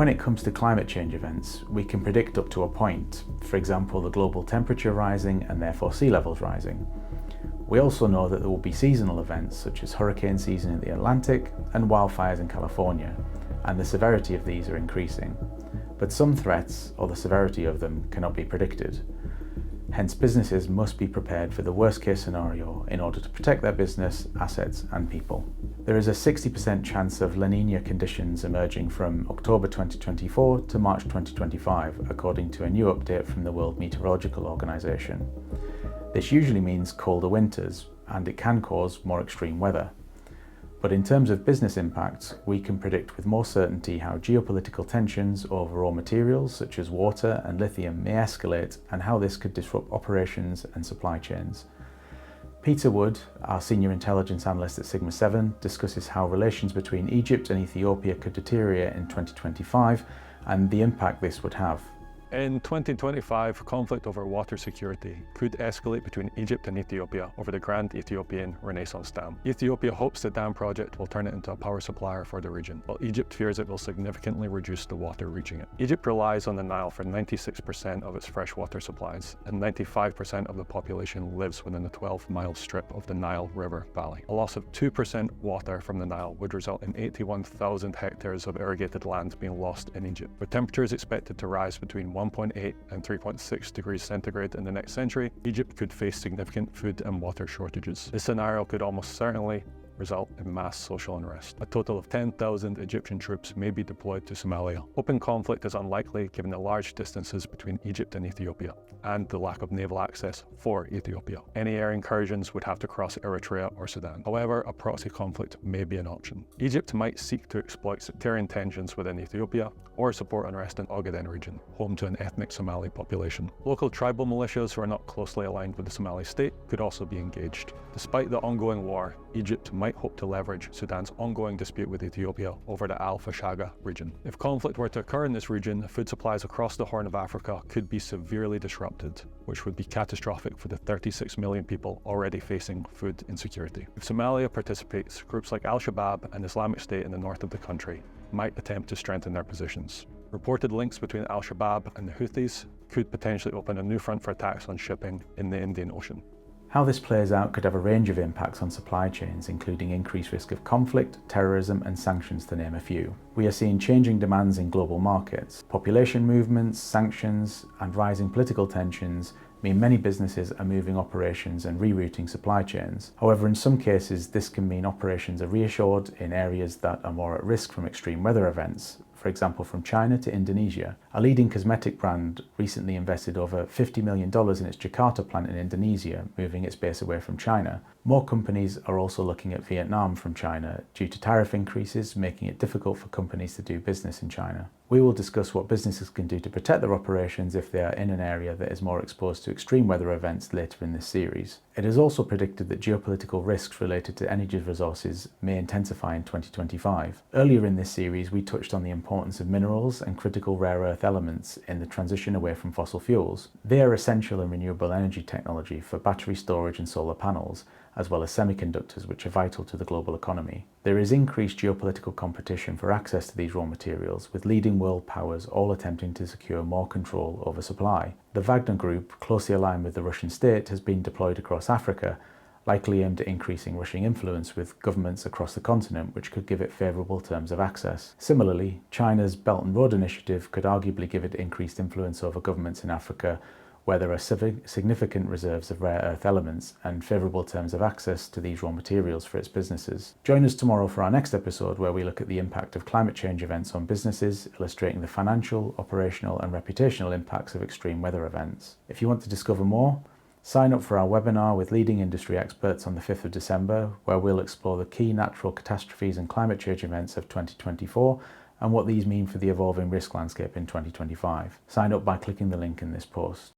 when it comes to climate change events, we can predict up to a point, for example the global temperature rising and therefore sea levels rising. We also know that there will be seasonal events such as hurricane season in the Atlantic and wildfires in California, and the severity of these are increasing. But some threats, or the severity of them, cannot be predicted. Hence, businesses must be prepared for the worst case scenario in order to protect their business, assets and people. There is a 60% chance of La Niña conditions emerging from October 2024 to March 2025, according to a new update from the World Meteorological Organization. This usually means colder winters, and it can cause more extreme weather. But in terms of business impacts, we can predict with more certainty how geopolitical tensions over raw materials such as water and lithium may escalate and how this could disrupt operations and supply chains. Peter Wood, our Senior Intelligence Analyst at Sigma 7, discusses how relations between Egypt and Ethiopia could deteriorate in 2025 and the impact this would have. In 2025, conflict over water security could escalate between Egypt and Ethiopia over the Grand Ethiopian Renaissance Dam. Ethiopia hopes the dam project will turn it into a power supplier for the region, while Egypt fears it will significantly reduce the water reaching it. Egypt relies on the Nile for 96% of its freshwater supplies, and 95% of the population lives within a 12-mile strip of the Nile River Valley. A loss of 2% water from the Nile would result in 81,000 hectares of irrigated land being lost in Egypt. With temperatures expected to rise between 1.8 and 3.6 degrees centigrade in the next century, Egypt could face significant food and water shortages. This scenario could almost certainly result in mass social unrest. A total of 10,000 Egyptian troops may be deployed to Somalia. Open conflict is unlikely given the large distances between Egypt and Ethiopia and the lack of naval access for Ethiopia. Any air incursions would have to cross Eritrea or Sudan. However, a proxy conflict may be an option. Egypt might seek to exploit sectarian tensions within Ethiopia or support unrest in Ogaden region, home to an ethnic Somali population. Local tribal militias who are not closely aligned with the Somali state could also be engaged. Despite the ongoing war, Egypt might hope to leverage Sudan's ongoing dispute with Ethiopia over the Al-Fashaga region. If conflict were to occur in this region, food supplies across the Horn of Africa could be severely disrupted, which would be catastrophic for the 36 million people already facing food insecurity. If Somalia participates, groups like Al-Shabaab and Islamic State in the north of the country might attempt to strengthen their positions. Reported links between Al-Shabaab and the Houthis could potentially open a new front for attacks on shipping in the Indian Ocean. How this plays out could have a range of impacts on supply chains, including increased risk of conflict, terrorism and sanctions, to name a few. We are seeing changing demands in global markets. Population movements, sanctions and rising political tensions mean many businesses are moving operations and rerouting supply chains. However, in some cases this can mean operations are reassured in areas that are more at risk from extreme weather events, for example from China to Indonesia. A leading cosmetic brand recently invested over $50 million in its Jakarta plant in Indonesia, moving its base away from China. More companies are also looking at Vietnam from China due to tariff increases, making it difficult for companies to do business in China. We will discuss what businesses can do to protect their operations if they are in an area that is more exposed to extreme weather events later in this series. It is also predicted that geopolitical risks related to energy resources may intensify in 2025. Earlier in this series, we touched on the importance of minerals and critical rare earth elements in the transition away from fossil fuels. They are essential in renewable energy technology for battery storage and solar panels, as well as semiconductors, which are vital to the global economy. There is increased geopolitical competition for access to these raw materials, with leading world powers all attempting to secure more control over supply. The Wagner Group, closely aligned with the Russian state, has been deployed across Africa, likely aimed at increasing Russian influence with governments across the continent, which could give it favourable terms of access. Similarly, China's Belt and Road Initiative could arguably give it increased influence over governments in Africa, where there are significant reserves of rare earth elements and favourable terms of access to these raw materials for its businesses. Join us tomorrow for our next episode, where we look at the impact of climate change events on businesses, illustrating the financial, operational and reputational impacts of extreme weather events. If you want to discover more, sign up for our webinar with leading industry experts on the 5th of December, where we'll explore the key natural catastrophes and climate change events of 2024 and what these mean for the evolving risk landscape in 2025. Sign up by clicking the link in this post.